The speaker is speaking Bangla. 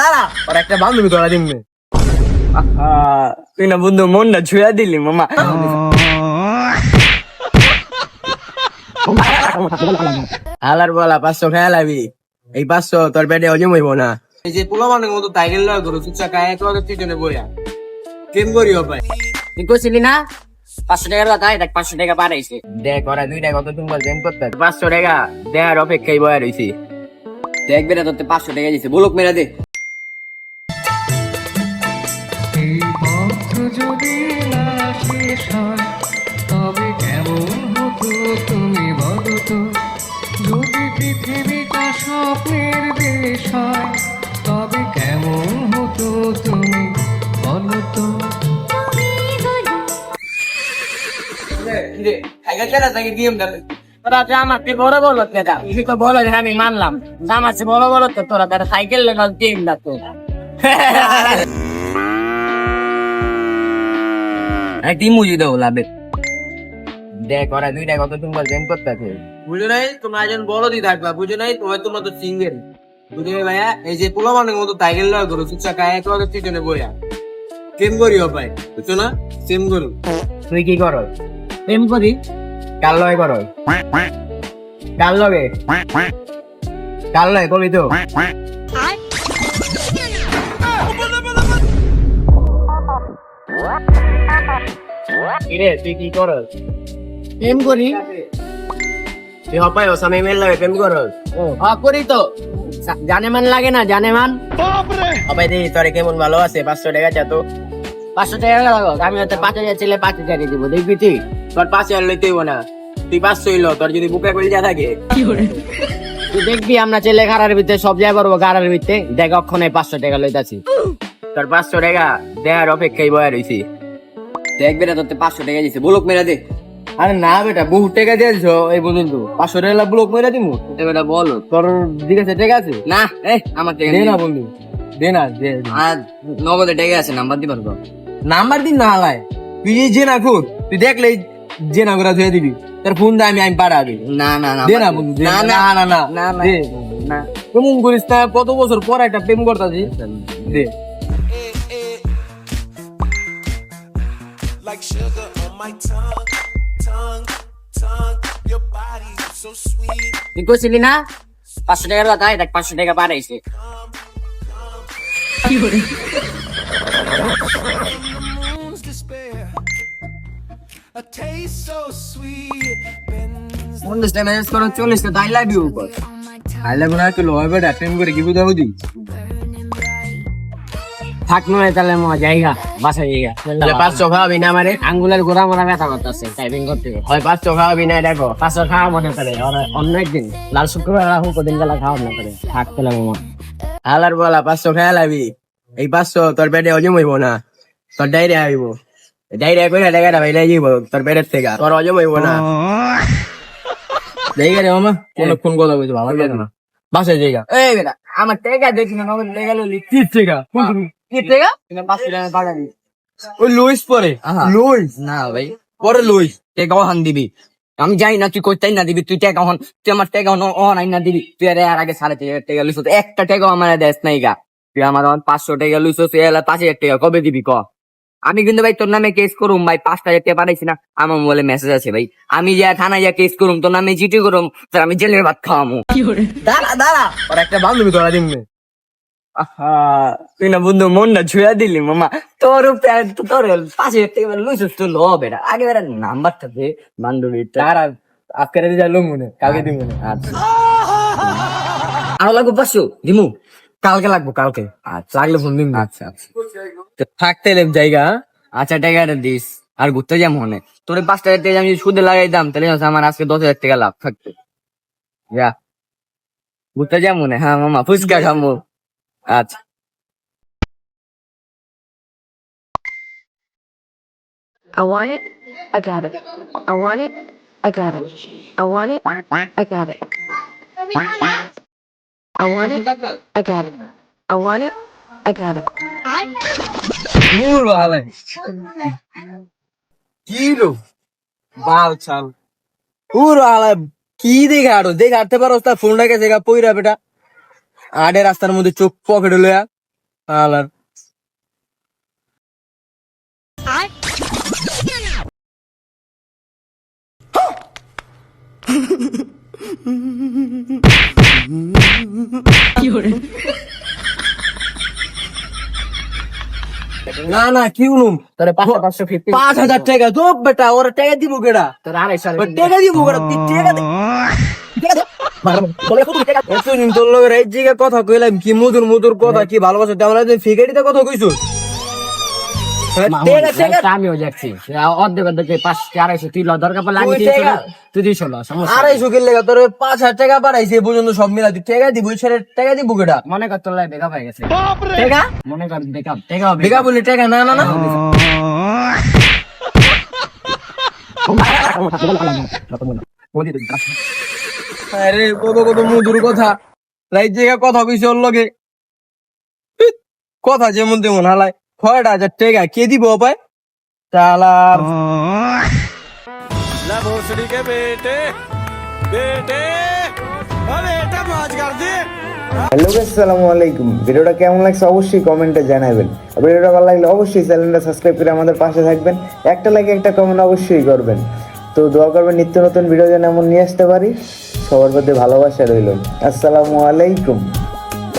দাঁড়া আর একটা বান্ধবী ধরা দিমনে। তুই না বন্ধু মনটা ছুঁয়া দিলি মামা। হালার বলা 500 খেয়া লাবি, এই 500 তোর পেটে হজম হইব না। এই যে পোলা মানের মতো টাইগেল লয় করো চুচা কায় তো তিনজনে বইয়া কেম করিও ভাই। তুই কইছিলি না 500 টাকার কথা, দেখ 500 টাকা পাঠাইছে। দেখ ওরা 2 টাকা কত তুমি প্রেম করতে 500 টাকা দেওয়ার অপেক্ষায় বয়া রইছি। দেখ বেটা তোর 500 টাকা দিছে, বলুক মেরা দে। এই পথ যদি না শেষ হয় তবে কেমন হতো তুমি বলো তো। যদি পৃথিবীটা স্বপ্নের দেশ হয় তবে কেমন হতো তুমি বলো তো। তোরা যে আমাকে বড় বড় পেটা তুই তো বলো যে আমি মানলাম, আমার চেয়ে বড় বড় তো তোরা বেটা সাইকেল লেগাল টিম ডাকতো। একটি মুজি দাও লাভে। দেখ ওরা 2 টাকা কত তুমি প্রেম করতে বুঝো নাই তোমরা একজন বড় দি থাকবা, বুঝো নাই তোমরা তো সিঙ্গেল। বুঝে ভাইয়া এই যে পোলা মানের মতো টাইগেল লয় করো চুচা কায় তো তিনজনে বইয়া কেম করিও ভাই, বুঝছো না? সেম করো। তুই কি করো? প্রেম করি কাল লয় করো, কাল লগে কাল লয় কবি তো। কিরে তুই কি করস? প্রেম করি। তুই হপাই ওসামে মেল লাগে প্রেম করস? হ্যাঁ করি তো। জানে মান লাগে না, জানে মান হপাই দেখি তোরে কেমন ভালো আছে। 500 টাকা চা তো 500 টাকা লাগো, আমি হয়তো 5000 ছেলে 5000 দিব, দেখবি তুই তোর 5000 লইতে হইব না, তুই 500 হইলো তোর যদি বুকে করে যা থাকে। তুই দেখবি আমরা ছেলে খারার ভিতরে সব জায়গা করবো, গাড়ার ভিতরে দেখ অক্ষণে 500 টাকা লইতাছি। তোর 500 টাকা দেওয়ার অপেক্ষায় বয়া রইছি। দেখ বেটা তোর 500 টাকা দিছে, বলুক মেরা দে। আরে না বেটা বহু টাকা দিয়েছ এই পর্যন্ত, 500 টাকা ব্লক মেরা দিমু। এটা বেটা বল তোর দিকে টাকা আছে না? আমার টাকা দে না বন্ধু, দে না দে। আর নগদে টাকা আছে, নাম্বার দিবার তো। নাম্বার দিন না হালায়, তুই যে না খুব তুই দেখলে যে না করে ধুয়ে দিবি তোর ফোন দা আমি পাঠাবি। না না না দে না বন্ধু, দে না না না না না না দে না। কেমন করিস না, কত বছর পর একটা প্রেম করতাছি। দে like sugar on my tongue, tongue, tongue. Your body is so sweet. তুই কইছিলি না 500 টাকার কথা, দেখ 500 টাকা পাঠাইছে। Moon's despair, a taste so sweet. Bends 50 টাকা ম্যানেজ করো, 40 টাকা আই লাভ ইউ কর। আই লাভ না তো লয় বেটা প্রেম করে কি বুঝাবো দি। থাক নয় তাহলে মা জায়গা বাসা জায়গা 500 খাওয়াবি না আমারে, আঙ্গুলের গোড়া মোড়া ব্যথা করতেছে টাইপিং করতে। হয় 500 খাওয়াবি না দেখো, 500 খাওয়া মনে করে অন্য একদিন লাল শুক্রবার রাখো দিন বেলা খাওয়া না করে থাক তাহলে মামা। হালার বলা 500 খেয়া লাবি, এই 500 তোর পেটে হজম হইব না, তোর ডায়রিয়া হইব। ডায়রিয়া করে টাকাটা বাইরে যাইব তোর পেটের থেকে, তোর হজম হইব না। জায়গা রে মামা কোন কথা বলছো ভালো লাগে না, বাসায় জায়গা। এই বেটা আমার টাকা দেখি না, নগদ লেগে লইলি কি টাকা? কি টাকা? তুমি 500 টাকা পাঠাবি। ওই লুইস পরে লুইস না ভাই পরে লুইস টাকা ওহান দিবি, আমি জানি না তুই কইতাই না দিবি। তুই টাকা হন, তুই আমার টাকা ওহান আইন না দিবি। তুই এর আগে 3500 টাকা লইছ, একটা টাকা আমার দেশ নাই গা। তুই আমার 500 টাকা লইছ, তুই 5000 টাকা কবে দিবি ক? আমি কিন্তু ভাই তোর নামে কেস করুম ভাই, 5000 টাকা পাঠাইছি না আমার মোবাইলে মেসেজ আছে ভাই। আমি যা থানায় যা কেস করুম, তোর নামে চিঠি করুম, তোর আমি জেলের ভাত খাওয়ামু। দাঁড়া দাঁড়া আর একটা বান্ধবী ধরা দিমনে। তুই না বন্ধু মনটা ছুঁয়া দিলি মামা। তোর তোর 5000 টাকা লইছিস তো ল বেটা, আগে বেটা নাম্বারটা দে বান্ধবীর। তারা আজকে রাতে যাইলো মনে, কালকে দিব মনে। আচ্ছা আরো লাগবো 500 দিমু। কালকে লাগবো কালকে, আচ্ছা লাগলে ফোন দিন। আচ্ছা আচ্ছা থাকতে এলাম জায়গা। আচ্ছা টাকাটা দিস আর ঘুরতে যাম মনে। তোর 5000 টাকা আমি সুদে লাগাইতাম তাহলে হচ্ছে আমার আজকে 10,000 টাকা লাভ থাকতো। যা ঘুরতে যাম মনে। হ্যাঁ মামা ফুচকা খামু। আচ্ছা I want it. I got it. I want it. I got it. I want it. I got it. I want it. I got it. I want it. I got it. পুরো হালাই কি লো বাল চাল পুরো হালাই কি দেখে আড়ো দেখে আটতে পারো, তার ফোনটা গেছে গা পইরা বেটা আডে রাস্তার মধ্যে চোখ পকেটে লয়া আলার না না কি উনুম তোর 550 5,000 টাকা তো বেটা ওর টাকা দিব কেডা তোর 250 ওর টাকা দিব কেডা তুই টাকা দে এতদিন তোর লগে এই জায়গা কথা কইলাম কি মধুর মধুর কথা কি ভালোবাসা তেমন ফিগারিতে কথা কইছস আমিও যাচ্ছি অর্ধেক অর্ধেক 250 তুই দরকার পড়লে আমি তুই 300 টাকা? তুই 200 ল সমস্যা 250 কিল লেগে তোর 5,000 টাকা বাড়াইছে এই পর্যন্ত সব মিলা তুই টাকা দিব ছেড়ে টাকা দিব কেডা মনে কর তোর বেকআপ হয়ে গেছে টাকা মনে কর বেকআপ টাকা হবে বেগা বলি টাকা না না না আরে কত কত মধুর কথা রাইত জায়গা কথা কইছে ওর লগে কথা যেমন তেমন হালাই 6,000 টাকা কে দিব পায় তালার ला भोसड़ी के बेटे बेटे अरे बेटा मौज कर दे হ্যালো গাইস, আসসালামু আলাইকুম। ভিডিওটা কেমন লাগছে অবশ্যই কমেন্টে জানাবেন। আর ভিডিওটা ভালো লাগলে অবশ্যই চ্যানেলটা সাবস্ক্রাইব করে আমাদের পাশে থাকবেন। একটা লাইক একটা কমেন্ট অবশ্যই করবেন। তো দোয়া করবেন নিত্য নতুন ভিডিও যেন এমন নিয়ে আসতে পারি। সবার প্রতি ভালোবাসা রইল। আসসালামু আলাইকুম।